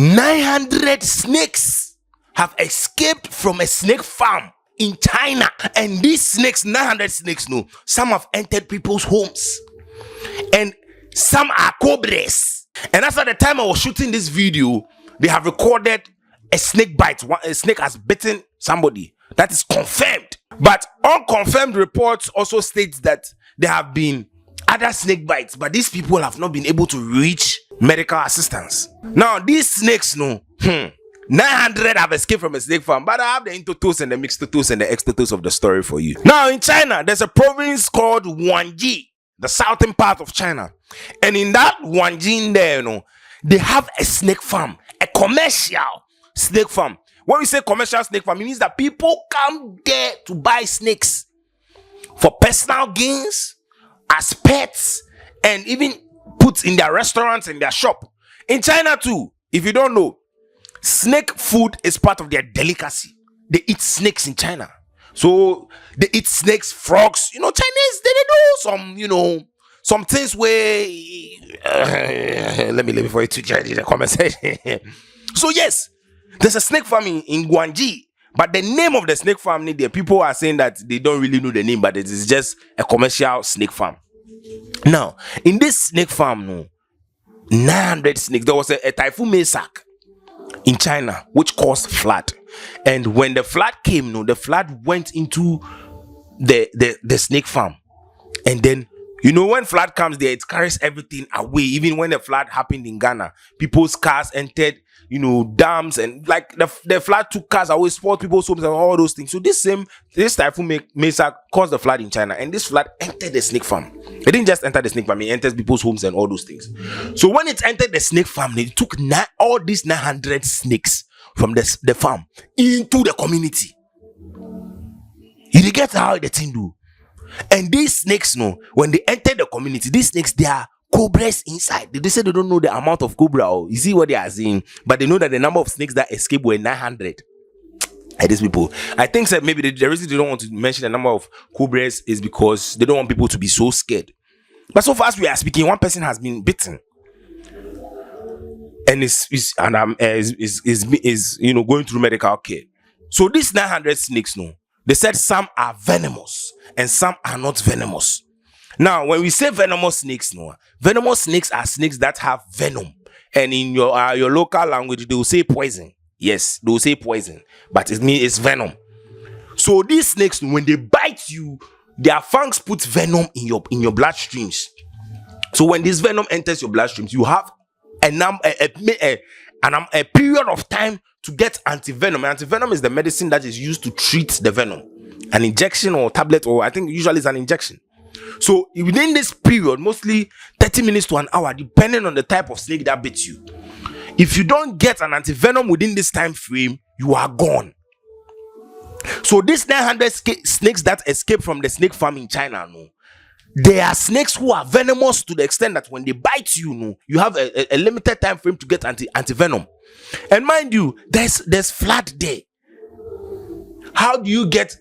900 snakes have escaped from a snake farm in China. And these snakes, 900 snakes, no, some have entered people's homes. And some are cobras. And as at the time I was shooting this video, they have recorded a snake bite. A snake has bitten somebody. That is confirmed. But unconfirmed reports also state that there have been other snake bites, but these people have not been able to reach medical assistance. Now, these snakes, no, 900 have escaped from a snake farm, but I have the intotos and the mixtotos and the extotos of the story for you. Now, in China, there's a province called Guangxi, the southern part of China. And in that Guangxi there, you know, they have a snake farm, a commercial snake farm. When we say commercial snake farm, it means that people come there to buy snakes for personal gains, as pets, and even put in their restaurants and their shop. In China too, if you don't know, snake food is part of their delicacy. They eat snakes in China. So they eat snakes, frogs. You know, Chinese, they do some, you know, some things where let me for you to judge the conversation. So yes, there's a snake farm in Guangxi, but the name of the snake farm, the people are saying that they don't really know the name, but it is just a commercial snake farm. Now, in this snake farm, no, 900 snakes. There was a Typhoon Maysak in China, which caused flood. And when the flood came, no, the flood went into the snake farm. And then, you know, when flood comes there, it carries everything away. Even when the flood happened in Ghana, people's cars entered, you know, dams, and like the flood took cars away, spoiled people's homes and all those things. So this Typhoon Maysak caused the flood in China, and this flood entered the snake farm. It didn't just enter the snake farm, it entered people's homes and all those things. So when it entered the snake farm, it took all these 900 snakes from the farm into the community. You get how the thing do. And these snakes, no, when they enter the community, these snakes, they are cobras inside. They say they don't know the amount of cobra, or you see what they are saying, but they know that the number of snakes that escaped were 900. And these people, I think that maybe the reason they don't want to mention the number of cobras is because they don't want people to be so scared. But so far as we are speaking, one person has been bitten, and is you know, going through medical care. So these 900 snakes, no, they said some are venomous and some are not venomous. Now, when we say venomous snakes, no, venomous snakes are snakes that have venom, and in your local language they will say poison. Yes, they will say poison, but it means it's venom. So these snakes, when they bite you, their fangs put venom in your bloodstreams. So when this venom enters your bloodstreams, you have a period of time to get antivenom. Antivenom is the medicine that is used to treat the venom, an injection or tablet, or I think usually it's an injection. So within this period, mostly 30 minutes to an hour, depending on the type of snake that bits you, if you don't get an antivenom within this time frame, you are gone. So these 900 snakes that escape from the snake farm in China, no, they are snakes who are venomous to the extent that when they bite you, no, you have a limited time frame to get antivenom. And mind you, there's flood there. How do you get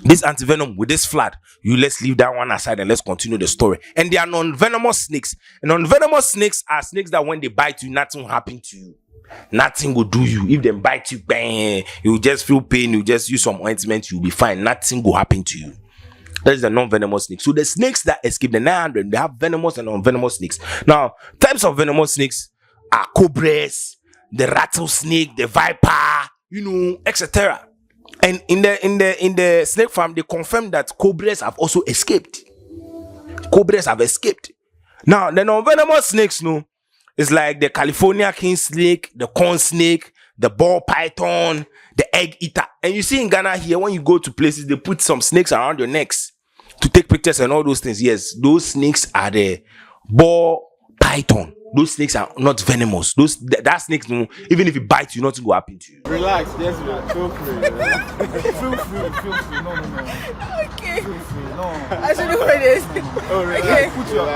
this antivenom with this flood? Let's leave that one aside and let's continue the story. And they are non-venomous snakes. And non-venomous snakes are snakes that when they bite you, nothing will happen to you. Nothing will do you. If they bite you, bang, you just feel pain. You just use some ointment, you'll be fine. Nothing will happen to you. That is the non-venomous snake. So the snakes that escape, the 900, they have venomous and non-venomous snakes. Now, types of venomous snakes are cobras, the rattlesnake, the viper, you know, etc. And in the snake farm, they confirmed that cobras have also escaped. Cobras have escaped. Now, the non-venomous snakes, no, it's like the California king snake, the corn snake, the ball python, the egg eater. And you see in Ghana here, when you go to places, they put some snakes around your necks to take pictures and all those things. Yes, those snakes are the ball python. Those snakes are not venomous. That snakes, no, even if it bites you, nothing will happen to you. Relax, yes, man. Feel free. Feel free. No. Okay. Feel free. No. I should do for this. Oh, relax. Okay. Put your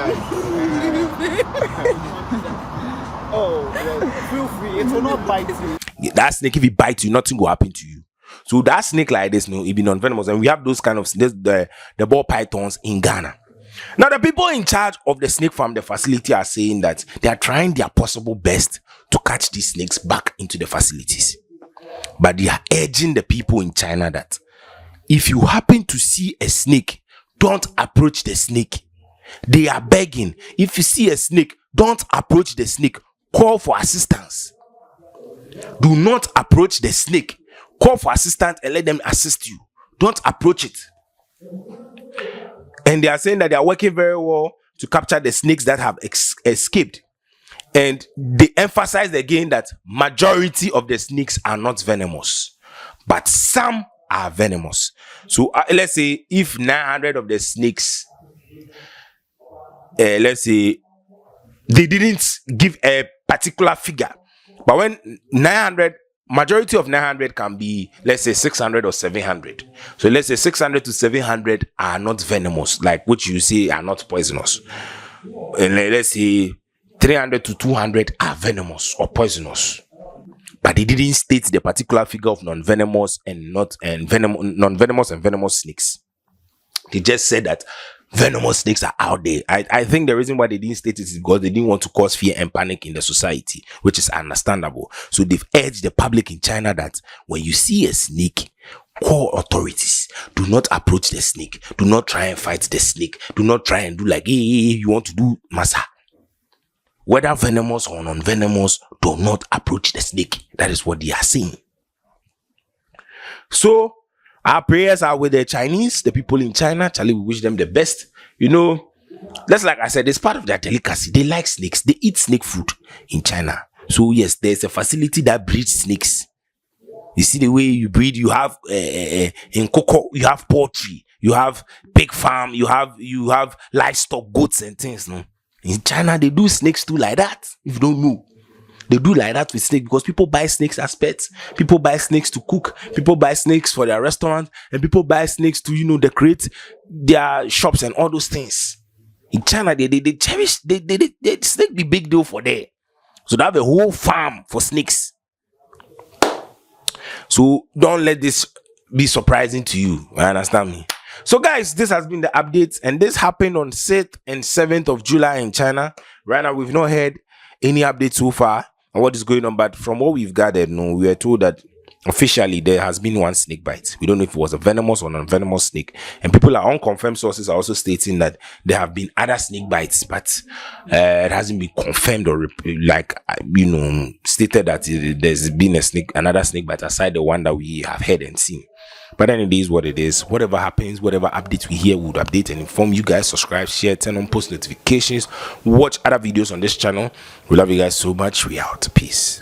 Oh, well, feel free. It will not bite you. Yeah, that snake, if it bites you, nothing will happen to you. So that snake like this, no, it be non-venomous. And we have those kind of snakes, the ball pythons in Ghana. Now, the people in charge of the snake farm, the facility, are saying that they are trying their possible best to catch these snakes back into the facilities. But they are urging the people in China that if you happen to see a snake, don't approach the snake. They are begging. If you see a snake, don't approach the snake. Call for assistance. Do not approach the snake. Call for assistance and let them assist you. Don't approach it. And they are saying that they are working very well to capture the snakes that have escaped. And they emphasize again that majority of the snakes are not venomous, but some are venomous. So let's say if 900 of the snakes, let's say they didn't give a particular figure, but when 900, majority of 900 can be, let's say 600 or 700. So let's say 600 to 700 are not venomous, like which you say are not poisonous. And let's say 300 to 200 are venomous or poisonous. But they didn't state the particular figure of non-venomous and non-venomous and venomous snakes. They just said that venomous snakes are out there. I think the reason why they didn't state it is because they didn't want to cause fear and panic in the society, which is understandable. So they've urged the public in China that when you see a snake, call authorities. Do not approach the snake. Do not try and fight the snake. Do not try and do like, hey, you want to do massa. Whether venomous or non-venomous, do not approach the snake. That is what they are saying. So our prayers are with the Chinese, the people in China. Charlie, we wish them the best. You know, that's like I said, it's part of their delicacy. They like snakes. They eat snake food in China. So yes, there's a facility that breeds snakes. You see the way you breed. You have in cocoa, you have poultry, you have pig farm, you have livestock, goats and things. No, in China they do snakes too like that. If you don't know. They do like that with snakes because people buy snakes as pets. People buy snakes to cook. People buy snakes for their restaurant. And people buy snakes to, decorate their shops and all those things. In China, they cherish, snake be big deal for them. So they have a whole farm for snakes. So don't let this be surprising to you. You understand me? So guys, this has been the update. And this happened on 6th and 7th of July in China. Right now, we've not heard any update so far on what is going on, but from what we've gathered, we were told that officially there has been one snake bite. We don't know if it was a venomous or non-venomous snake, and people are unconfirmed sources are also stating that there have been other snake bites, but it hasn't been confirmed or stated that there's been another snake bite aside the one that we have heard and seen. But then it is what it is. Whatever happens, whatever updates we hear, we would update and inform you guys. Subscribe, share, turn on post notifications, watch other videos on this channel. We love you guys so much. We out. Peace.